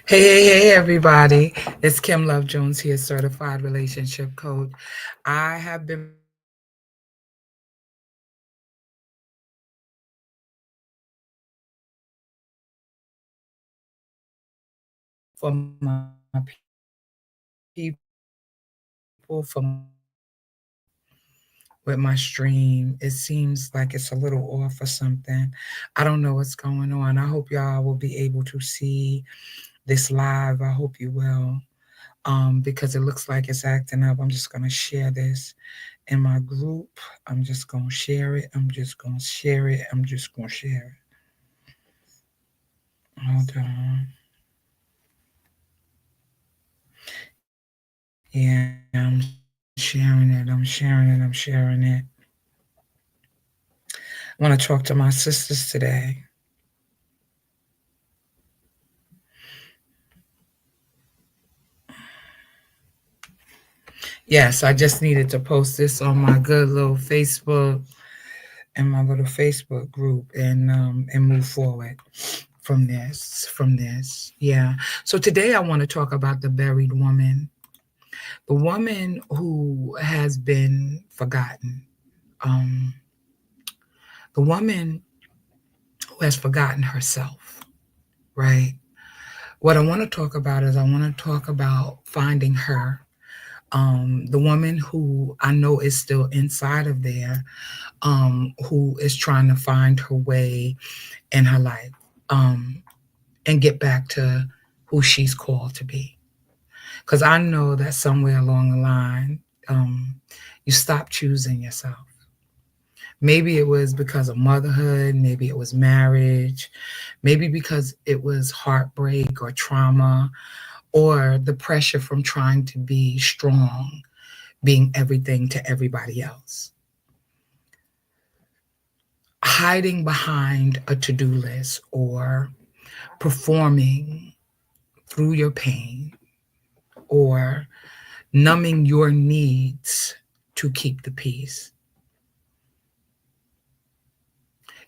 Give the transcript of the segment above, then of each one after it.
Hey, everybody. It's Kim Love Jones here, certified relationship coach. I have been for my people, with my stream. It seems like it's a little off or something. I don't know what's going on. I hope y'all will be able to see this live. I hope you will. Because it looks like it's acting up. I'm just gonna share this in my group. I'm just gonna share it. I'm just gonna share it. I'm just gonna share it. Hold on. Yeah, I'm sharing it. I'm sharing it. I'm sharing it. I want to talk to my sisters today. Yes, I just needed to post this on my good little Facebook and my little Facebook group and move forward from this. Yeah. So today I want to talk about the buried woman, the woman who has been forgotten, um, the woman who has forgotten herself. Right. What I want to talk about is I want to talk about finding her, the woman who I know is still inside of there, who is trying to find her way in her life, um, and get back to who she's called to be. Because I know that somewhere along the line, you stop choosing yourself. Maybe it was because of motherhood, maybe it was marriage, maybe because it was heartbreak or trauma, or the pressure from trying to be strong, being everything to everybody else. Hiding behind a to do list or performing through your pain or numbing your needs to keep the peace.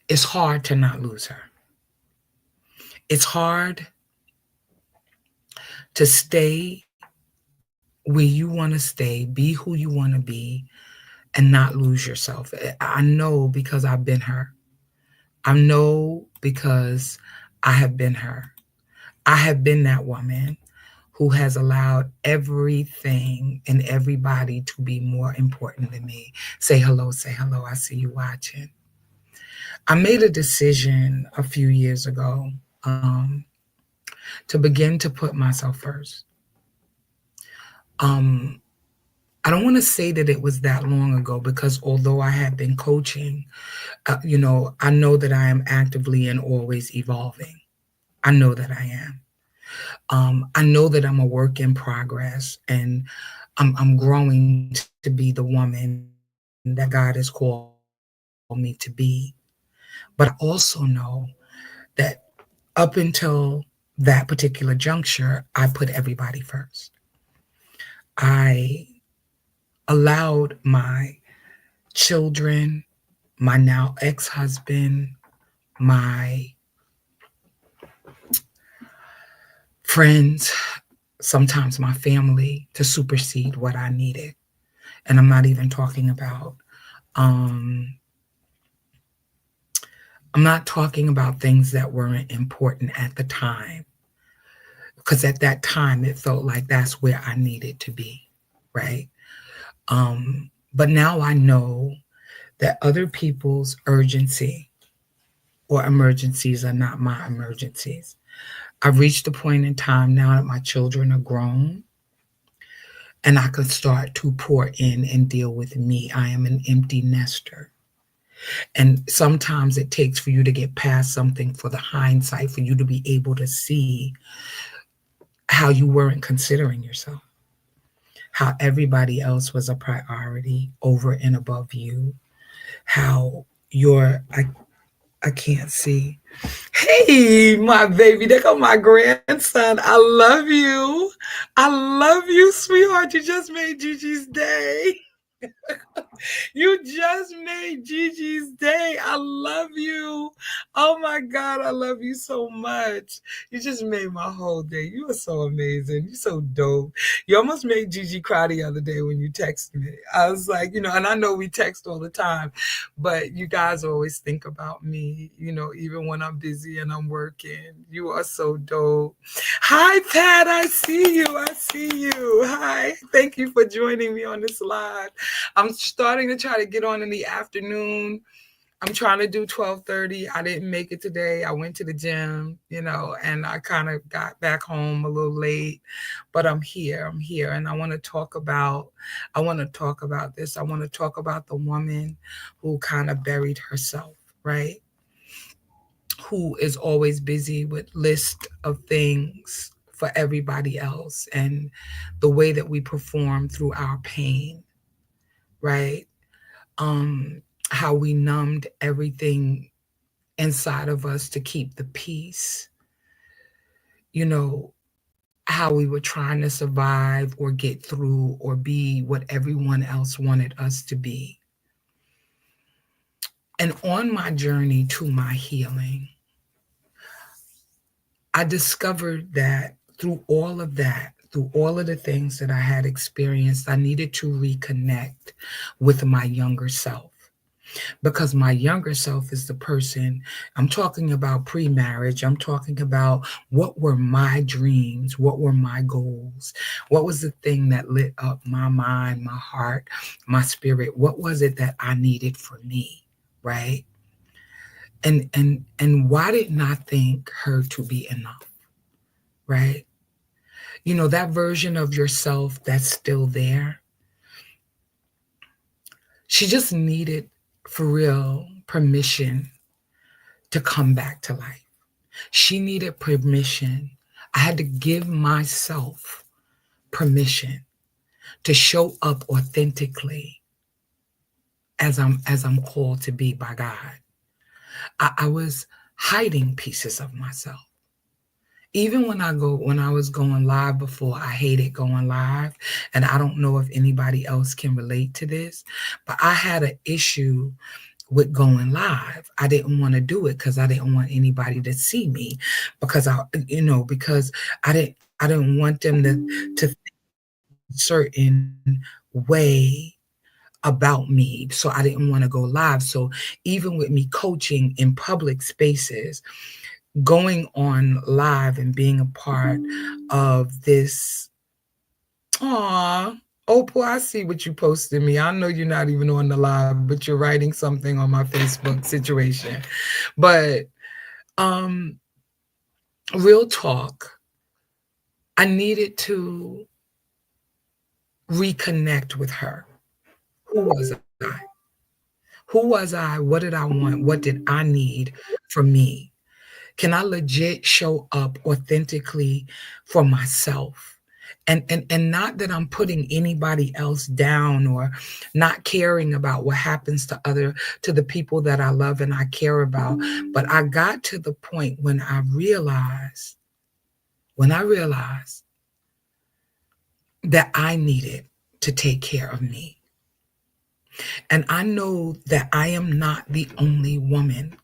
It's hard to not lose her. It's hard to stay where you want to stay, be who you want to be, and not lose yourself. I know because I've been her. I know because I have been her. I have been that woman who has allowed everything and everybody to be more important than me. Say hello, say hello. I see you watching. I made a decision a few years ago, to begin to put myself first. Um, I don't want to say that it was that long ago because although I have been coaching, I know that I am actively and always evolving. I know that I am. I know that I'm a work in progress and I'm growing to be the woman that God has called me to be. But I also know that up until that particular juncture, I put everybody first. I allowed my children, my now ex husband, my friends, sometimes my family to supersede what I needed. And I'm not even talking about, um, I'm not talking about things that weren't important at the time. Because at that time, it felt like that's where I needed to be. Right. But now I know that other people's urgency or emergencies are not my emergencies. I've reached a point in time now that my children are grown and I can start to pour in and deal with me. I am an empty nester. And sometimes it takes for you to get past something for the hindsight, for you to be able to see how you weren't considering yourself, how everybody else was a priority over and above you, how I can't see. Hey, my baby, there go my grandson. I love you. I love you, sweetheart. You just made Gigi's day. You just made Gigi's day. I love you. Oh my God, I love you so much. You just made my whole day. You are so amazing. You're so dope. You almost made Gigi cry the other day when you texted me. I was like, and I know we text all the time, but you guys always think about me, even when I'm busy and I'm working. You are so dope. Hi, Pat. I see you. I see you. Hi. Thank you for joining me on this live. I'm starting to try to get on in the afternoon. I'm trying to do 12:30. I didn't make it today. I went to the gym, and I kind of got back home a little late, but I'm here. I'm here. And I want to talk about this. I want to talk about the woman who kind of buried herself, right? Who is always busy with list of things for everybody else and the way that we perform through our pain, right? um, how we numbed everything inside of us to keep the peace, you know, how we were trying to survive or get through or be what everyone else wanted us to be. And on my journey to my healing, I discovered that through all of that, through all of the things that I had experienced, I needed to reconnect with my younger self. Because my younger self is the person I'm talking about pre-marriage. I'm talking about what were my dreams, what were my goals, what was the thing that lit up my mind, my heart, my spirit, what was it that I needed for me, right? And why didn't I think her to be enough, right? That version of yourself that's still there, she just needed, for real, permission to come back to life. She needed permission. I had to give myself permission to show up authentically as I'm called to be by God. I was hiding pieces of myself. Even when I was going live before, I hated going live. And I don't know if anybody else can relate to this, but I had an issue with going live. I didn't want to do it because I didn't want anybody to see me because because I didn't want them to think a certain way about me. So I didn't want to go live. So even with me coaching in public spaces, going on live and being a part of this. Aw, Opal, I see what you posted me. I know you're not even on the live, but you're writing something on my Facebook situation. But real talk, I needed to reconnect with her. Who was I? Who was I? What did I want? What did I need from me? Can I legit show up authentically for myself? And not that I'm putting anybody else down or not caring about what happens to the people that I love and I care about. But I got to the point when I realized that I needed to take care of me. And I know that I am not the only woman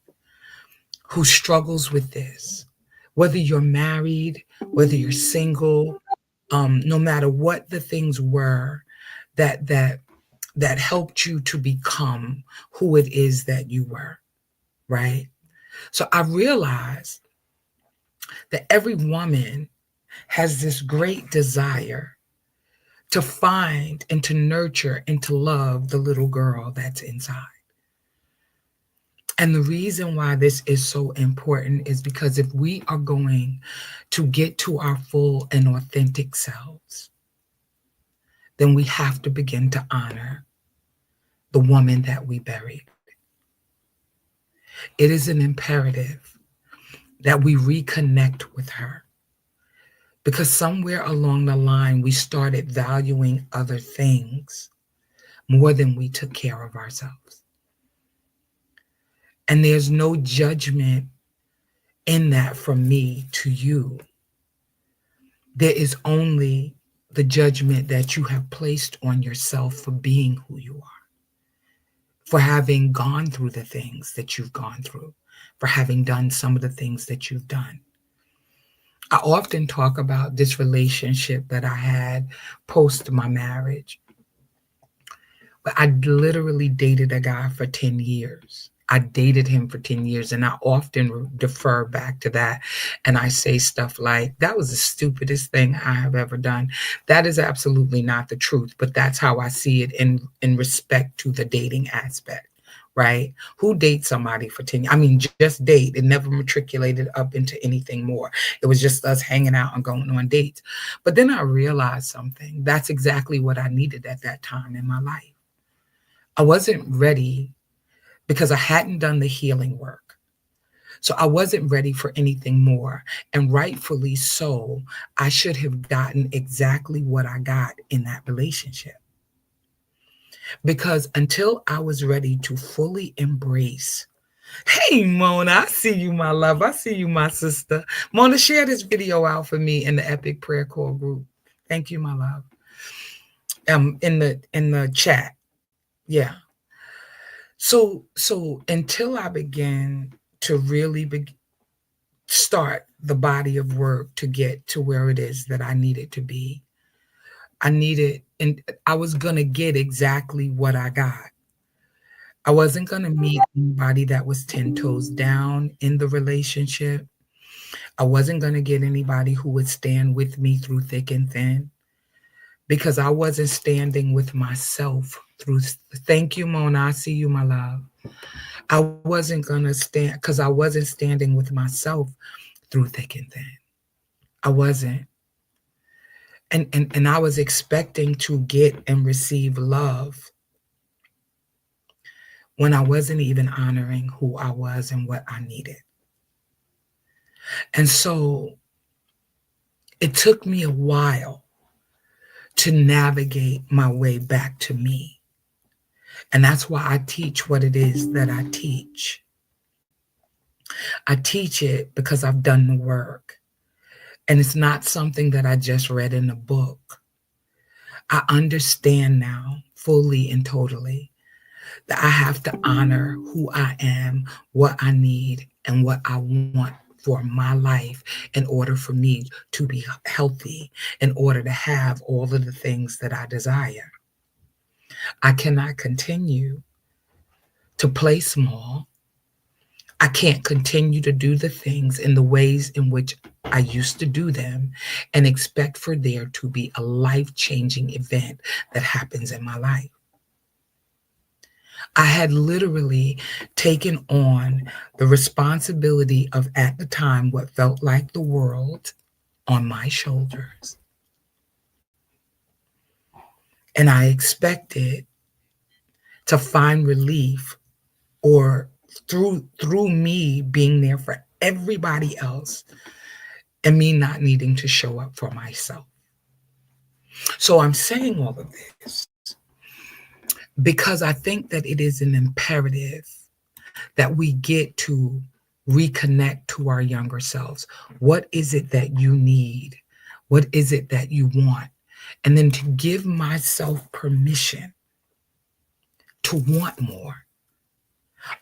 who struggles with this. Whether you're married, whether you're single, no matter what the things were that that that helped you to become who it is that you were, right? So I realized that every woman has this great desire to find and to nurture and to love the little girl that's inside. And the reason why this is so important is because if we are going to get to our full and authentic selves, then we have to begin to honor the woman that we buried. It is an imperative that we reconnect with her because somewhere along the line, we started valuing other things more than we took care of ourselves. And there's no judgment in that from me to you. There is only the judgment that you have placed on yourself for being who you are, for having gone through the things that you've gone through, for having done some of the things that you've done. I often talk about this relationship that I had post my marriage, but I literally dated a guy for 10 years. I dated him for 10 years, and I often defer back to that. And I say stuff like, that was the stupidest thing I have ever done. That is absolutely not the truth, but that's how I see it in respect to the dating aspect, right? Who dates somebody for 10 years? I mean, just date. It never matriculated up into anything more. It was just us hanging out and going on dates. But then I realized something. That's exactly what I needed at that time in my life. I wasn't ready because I hadn't done the healing work. So I wasn't ready for anything more. And rightfully so, I should have gotten exactly what I got in that relationship. Because until I was ready to fully embrace, hey, Mona, I see you, my love. I see you, my sister. Mona, share this video out for me in the Epic Prayer Call group. Thank you, my love. In the chat. Yeah. So until I began to really start the body of work to get to where it is that I needed to be, and I was gonna get exactly what I got. I wasn't gonna meet anybody that was 10 toes down in the relationship. I wasn't gonna get anybody who would stand with me through thick and thin, because I wasn't standing with myself through. Thank you, Mona. I see you, my love. I wasn't going to stand because I wasn't standing with myself through thick and thin. I wasn't. And I was expecting to get and receive love when I wasn't even honoring who I was and what I needed. And so it took me a while to navigate my way back to me. And that's why I teach what it is that I teach. I teach it because I've done the work. And it's not something that I just read in a book. I understand now fully and totally that I have to honor who I am, what I need, and what I want for my life in order for me to be healthy, in order to have all of the things that I desire. I cannot continue to play small. I can't continue to do the things in the ways in which I used to do them and expect for there to be a life-changing event that happens in my life. I had literally taken on the responsibility of, at the time, what felt like the world on my shoulders. And I expected to find relief, or through me being there for everybody else and me not needing to show up for myself. So I'm saying all of this because I think that it is an imperative that we get to reconnect to our younger selves. What is it that you need? What is it that you want? And then to give myself permission to want more.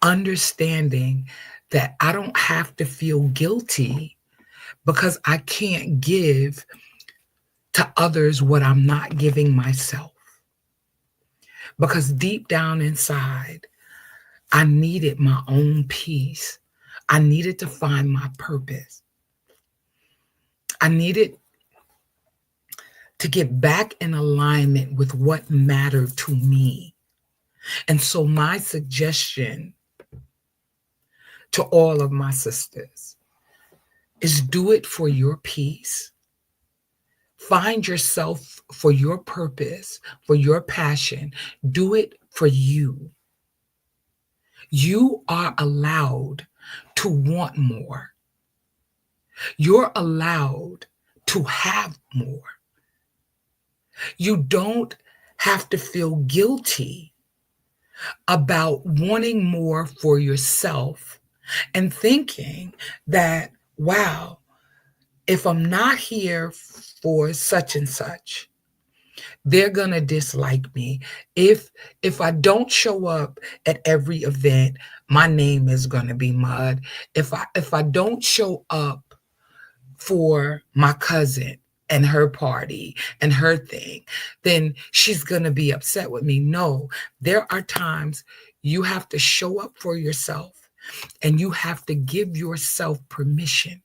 Understanding that I don't have to feel guilty because I can't give to others what I'm not giving myself. Because deep down inside, I needed my own peace. I needed to find my purpose. I needed to get back in alignment with what mattered to me. And so my suggestion to all of my sisters is do it for your peace. Find yourself for your purpose, for your passion. Do it for you. You are allowed to want more. You're allowed to have more. You don't have to feel guilty about wanting more for yourself and thinking that, wow, if I'm not here for such and such, They're going to dislike me. If I don't show up at every event, my name is going to be mud. If I don't show up for my cousin and her party and her thing, then she's going to be upset with me. No, there are times you have to show up for yourself, and you have to give yourself permission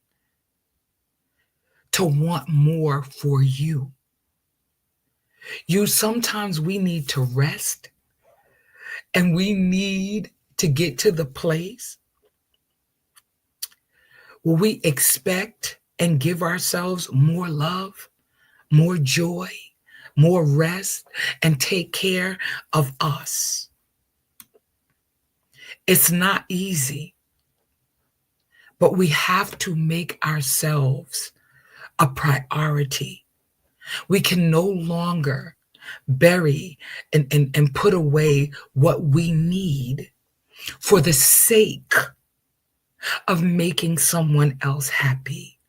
to want more for you. Sometimes we need to rest, and we need to get to the place where we expect and give ourselves more love, more joy, more rest, and take care of us. It's not easy, but we have to make ourselves a priority. We can no longer bury and put away what we need for the sake of making someone else happy,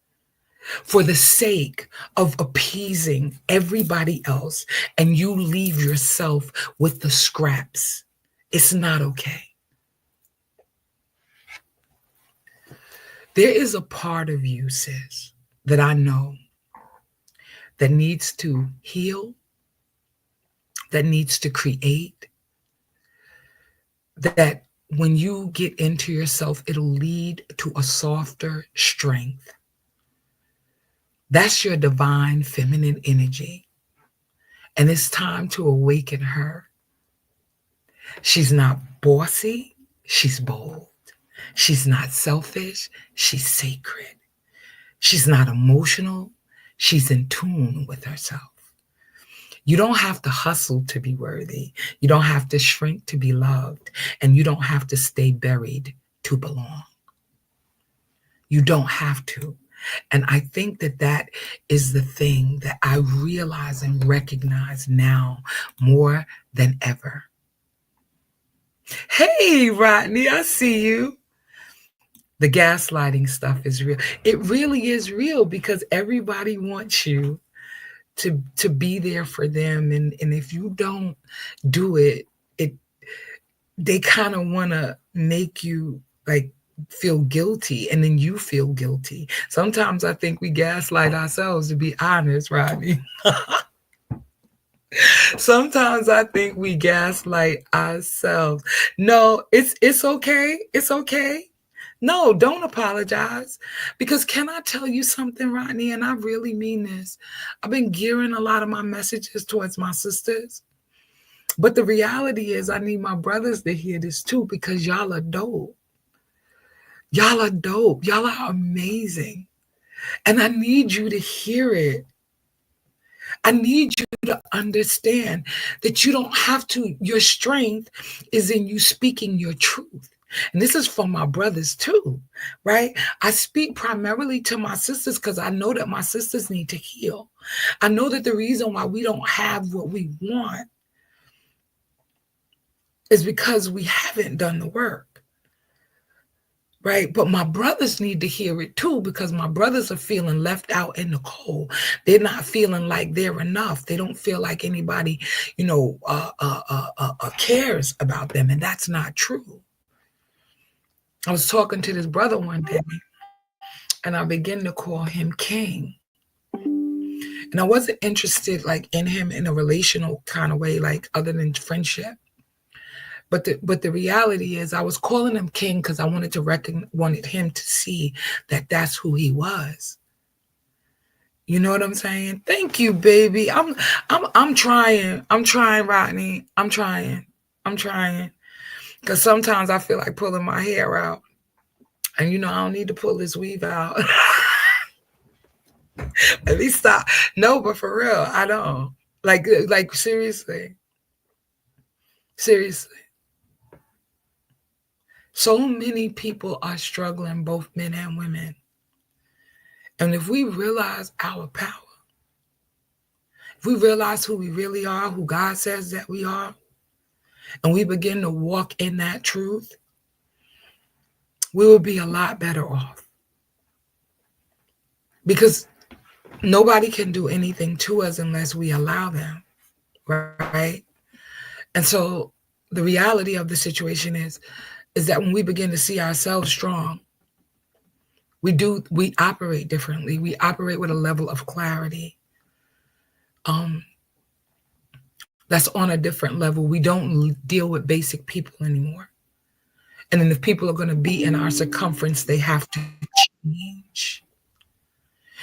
for the sake of appeasing everybody else, and you leave yourself with the scraps. It's not okay. There is a part of you, sis, that I know that needs to heal, that needs to create, that when you get into yourself, it'll lead to a softer strength. That's your divine feminine energy. And it's time to awaken her. She's not bossy, she's bold. She's not selfish, she's sacred. She's not emotional, she's in tune with herself. You don't have to hustle to be worthy. You don't have to shrink to be loved. And you don't have to stay buried to belong. You don't have to. And I think that that is the thing that I realize and recognize now more than ever. Hey, Rodney, I see you. The gaslighting stuff is real. It really is real because everybody wants you to be there for them, and if you don't do it, they kind of want to make you like feel guilty, and then you feel guilty. Sometimes I think we gaslight ourselves, to be honest, Rodney. Sometimes I think we gaslight ourselves. No, it's okay. It's okay. No, don't apologize. Because can I tell you something, Rodney? And I really mean this. I've been gearing a lot of my messages towards my sisters. But the reality is I need my brothers to hear this too, because y'all are dope. Y'all are dope. Y'all are amazing. And I need you to hear it. I need you to understand that you don't have to. Your strength is in you speaking your truth. And this is for my brothers too, right? I speak primarily to my sisters because I know that my sisters need to heal. I know that the reason why we don't have what we want is because we haven't done the work, right? But my brothers need to hear it too, because my brothers are feeling left out in the cold. They're not feeling like they're enough. They don't feel like anybody, cares about them. And that's not true. I was talking to this brother one day, and I began to call him King. And I wasn't interested like in him in a relational kind of way, like other than friendship. But the reality is I was calling him King because I wanted him to see that that's who he was. You know what I'm saying? Thank you, baby. I'm trying. I'm trying, Rodney. I'm trying. Because sometimes I feel like pulling my hair out. And I don't need to pull this weave out. At least stop. No, but for real, I don't. Like seriously. Seriously. So many people are struggling, both men and women. And if we realize our power, if we realize who we really are, who God says that we are, and we begin to walk in that truth, we will be a lot better off. Because nobody can do anything to us unless we allow them. right? And so the reality of the situation is that when we begin to see ourselves strong, we operate differently. We operate with a level of clarity. Um, that's on a different level. We don't deal with basic people anymore. And then if people are going to be in our circumference, they have to change.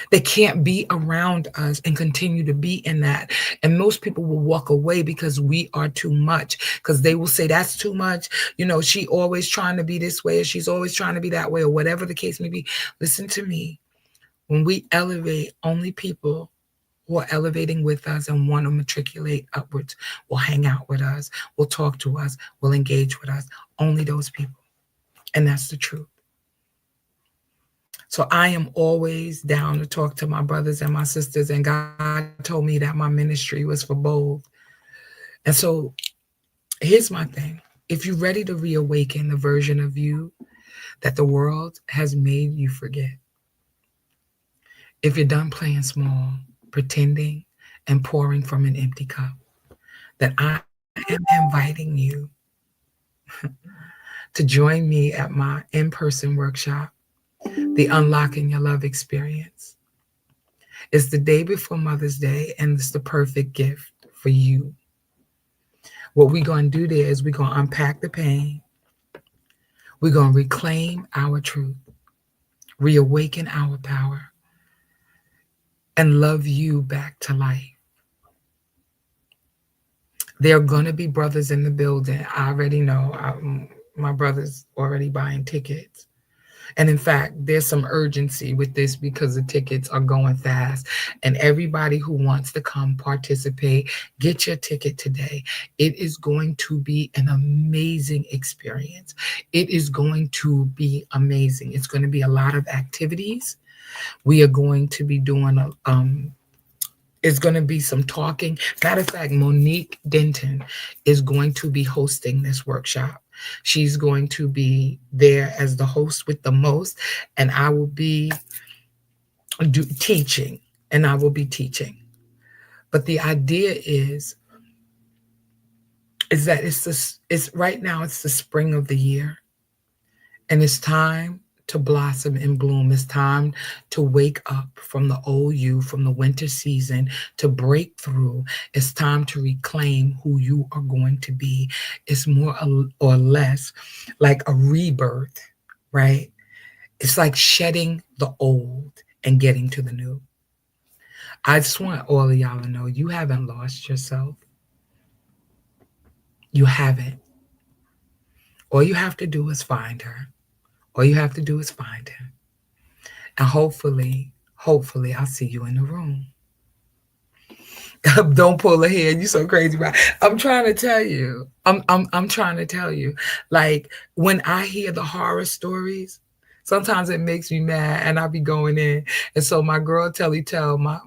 They can't be around us and continue to be in that. And most people will walk away because we are too much, because they will say, that's too much. You know, she always trying to be this way, or she's always trying to be that way, or whatever the case may be. Listen to me. When we elevate, only people who are elevating with us and want to matriculate upwards will hang out with us, will talk to us, will engage with us. Only those people. And that's the truth. So I am always down to talk to my brothers and my sisters. And God told me that my ministry was for both. And so here's my thing. If you're ready to reawaken the version of you that the world has made you forget, if you're done playing small, pretending, and pouring from an empty cup, that I am inviting you to join me at my in-person workshop, the Unlocking Your Love Experience. It's the day before Mother's Day, and it's the perfect gift for you. What we're going to do there is we're going to unpack the pain. We're going to reclaim our truth, reawaken our power, and love you back to life. There are going to be brothers in the building. I already know. My brother's already buying tickets. And in fact, there's some urgency with this because the tickets are going fast. And everybody who wants to come participate, get your ticket today. It is going to be an amazing experience. It is going to be amazing. It's going to be a lot of activities. We are going to be doing it's going to be some talking. Matter of fact, Monique Denton is going to be hosting this workshop. She's going to be there as the host with the most, and I will be teaching, and I will be teaching. But the idea is that it's right now, it's the spring of the year, and it's time to blossom and bloom. It's time to wake up from the old you, from the winter season, to break through. It's time to reclaim who you are going to be. It's more or less like a rebirth, right? It's like shedding the old and getting to the new. I just want all of y'all to know you haven't lost yourself. You haven't. All you have to do is find her. All you have to do is find him. And hopefully, I'll see you in the room. Don't pull a head. You're so crazy, right? I'm trying to tell you. I'm trying to tell you. Like when I hear the horror stories, sometimes it makes me mad, and I'll be going in. And so my girl Telly Tell, my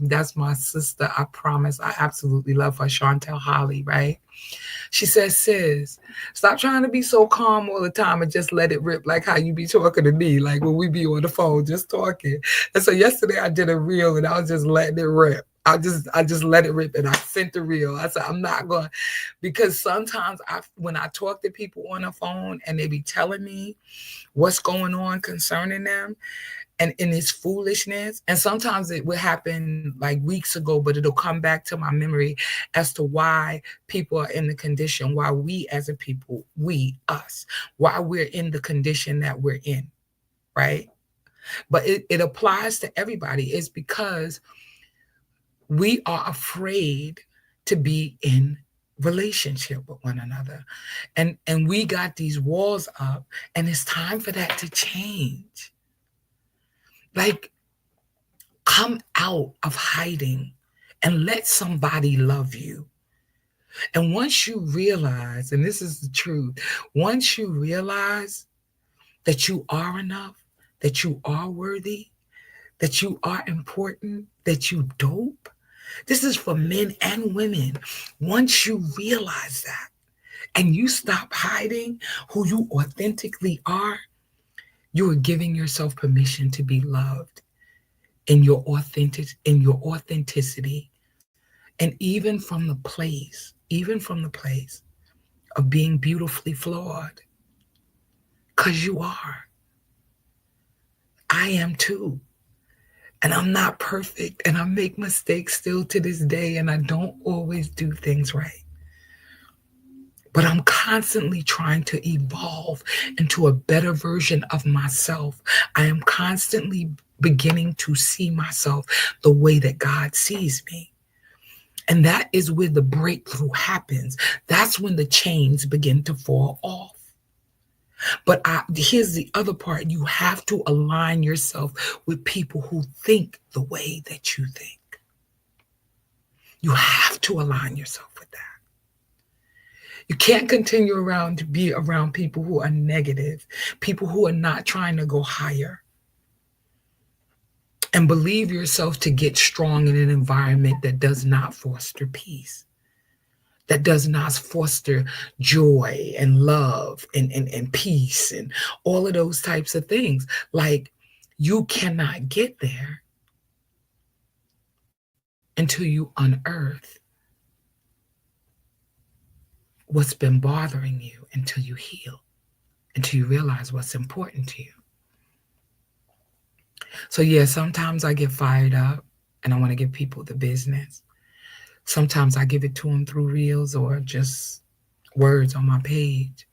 that's my sister. I promise. I absolutely love her, Chantel Holly, right? She says, sis, stop trying to be so calm all the time and just let it rip like how you be talking to me, like when we be on the phone just talking. And so yesterday I did a reel and I was just letting it rip. I just let it rip, and I sent the reel. I said, I'm not going, because sometimes when I talk to people on the phone and they be telling me what's going on concerning them, and in its foolishness. And sometimes it will happen like weeks ago, but it'll come back to my memory as to why people are in the condition, why we as a people, us, why we're in the condition that we're in, right? But it applies to everybody. It's because we are afraid to be in relationship with one another. And we got these walls up, and it's time for that to change. Like, come out of hiding and let somebody love you. And once you realize, and this is the truth, once you realize that you are enough, that you are worthy, that you are important, that you dope, this is for men and women. Once you realize that and you stop hiding who you authentically are, you are giving yourself permission to be loved in your authenticity, And even from the place of being beautifully flawed, because you are. I am too. And I'm not perfect, and I make mistakes still to this day, and I don't always do things right. But I'm constantly trying to evolve into a better version of myself. I am constantly beginning to see myself the way that God sees me. And that is where the breakthrough happens. That's when the chains begin to fall off. But here's the other part. You have to align yourself with people who think the way that you think. You have to align yourself with that. You can't continue to be around people who are negative, people who are not trying to go higher. And believe yourself to get strong in an environment that does not foster peace, that does not foster joy and love and peace and all of those types of things. Like, you cannot get there until you unearth what's been bothering you, until you heal, until you realize what's important to you. So yeah, sometimes I get fired up and I want to give people the business. Sometimes I give it to them through reels or just words on my page.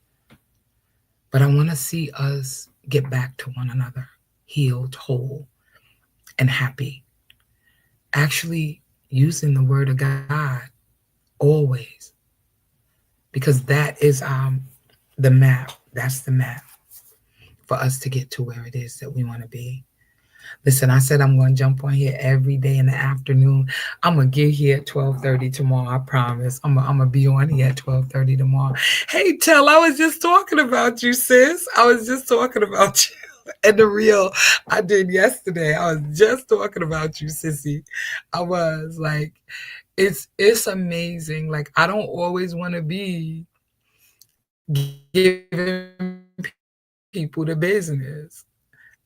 But I want to see us get back to one another, healed, whole, and happy. Actually using the word of God always. Because that is the map. That's the map for us to get to where it is that we want to be. Listen, I said I'm going to jump on here every day in the afternoon. I'm going to get here at 12:30 tomorrow. I promise. I'm going to be on here at 12:30 tomorrow. Hey, Tell, I was just talking about you, sis. I was just talking about you. And the reel I did yesterday, I was just talking about you, sissy. I was like, it's amazing. Like, I don't always want to be giving people the business.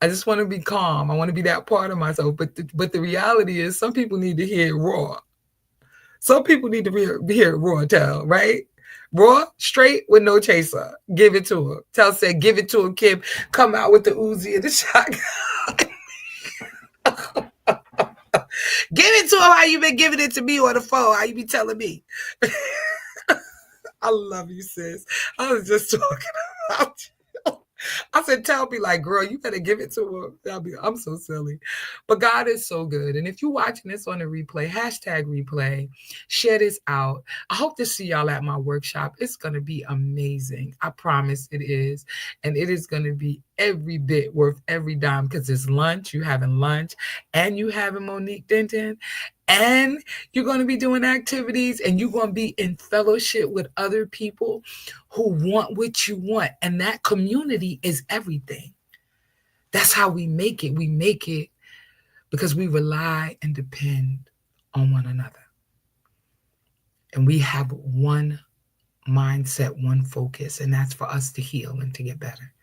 I just want to be calm. I want to be that part of myself. But the reality is, some people need to hear it raw. Some people need to hear it raw, Tell, right? Raw, straight, with no chaser. Give it to her. Tell said, give it to her, Kim. Come out with the Uzi and the shotgun. Give it to her how you been giving it to me on the phone. How you be telling me. I love you, sis. I was just talking about you. I said, Tell me, like, girl, you better give it to her. I'm so silly. But God is so good. And if you're watching this on the replay, #replay, share this out. I hope to see y'all at my workshop. It's going to be amazing. I promise it is. And it is going to be every bit worth every dime, because it's lunch. You having lunch, and you having Monique Denton. And you're going to be doing activities, and you're going to be in fellowship with other people who want what you want. And that community is everything. That's how we make it. We make it because we rely and depend on one another. And we have one mindset, one focus, and that's for us to heal and to get better.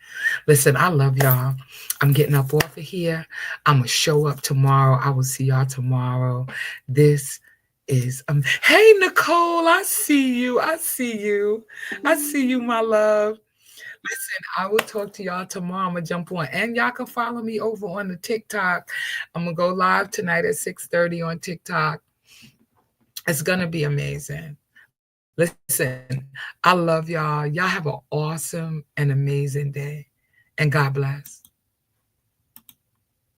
Listen, I love y'all. I'm getting up off of here. I'm going to show up tomorrow. I will see y'all tomorrow. This is, hey, Nicole, I see you. I see you. I see you, my love. Listen, I will talk to y'all tomorrow. I'm going to jump on. And y'all can follow me over on the TikTok. I'm going to go live tonight at 6:30 on TikTok. It's going to be amazing. Listen, I love y'all. Y'all have an awesome and amazing day. And God bless.